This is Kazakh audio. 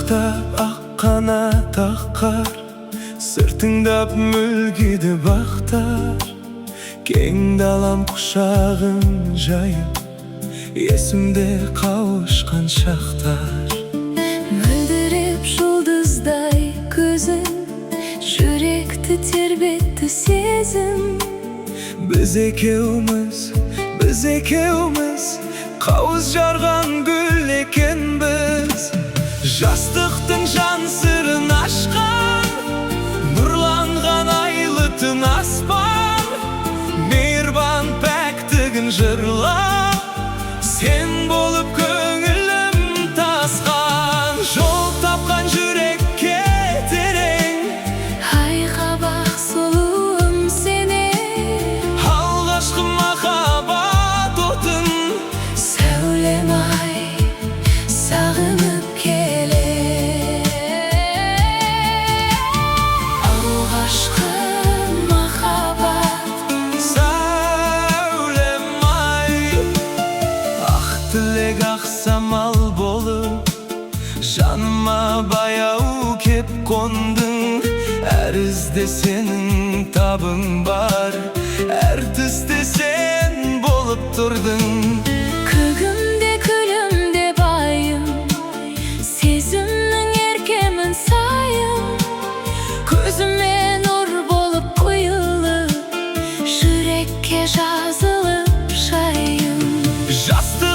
Баштап ақ қанат ақ қар, сыртыңдап мүлгиді бақтар. Кең далам құшағын жайып, есімде қауышқан шақтар. Мөлдіреп жұлдыздай көзің, жүректі тербетті сезім. Біз екеуміз қауыз жарған гүл екенбіз. Жастықтың жан сырын ашқан, нұрланған айлы түн аспан. Мейірбан пәктігін жырлап, сен болып көңілім тасқан. Жол тапқан жүрекке терең, Айқабақ сұлуым сене. алғашқы махаббат отын, Сәулем ай, сағынып келе. Алғашқы махаббат, сәулем ай. Ақ тілек ақ самал болып, жаныма баяу кеп қондың. Әр ізде сенің табың бар, әр түсте сен болып тұрдың. көгімде күлімде байым, сезімнің еркемін сайым. Көзіме нұр болып құйылып, жүрекке жазылып жайым. Жастық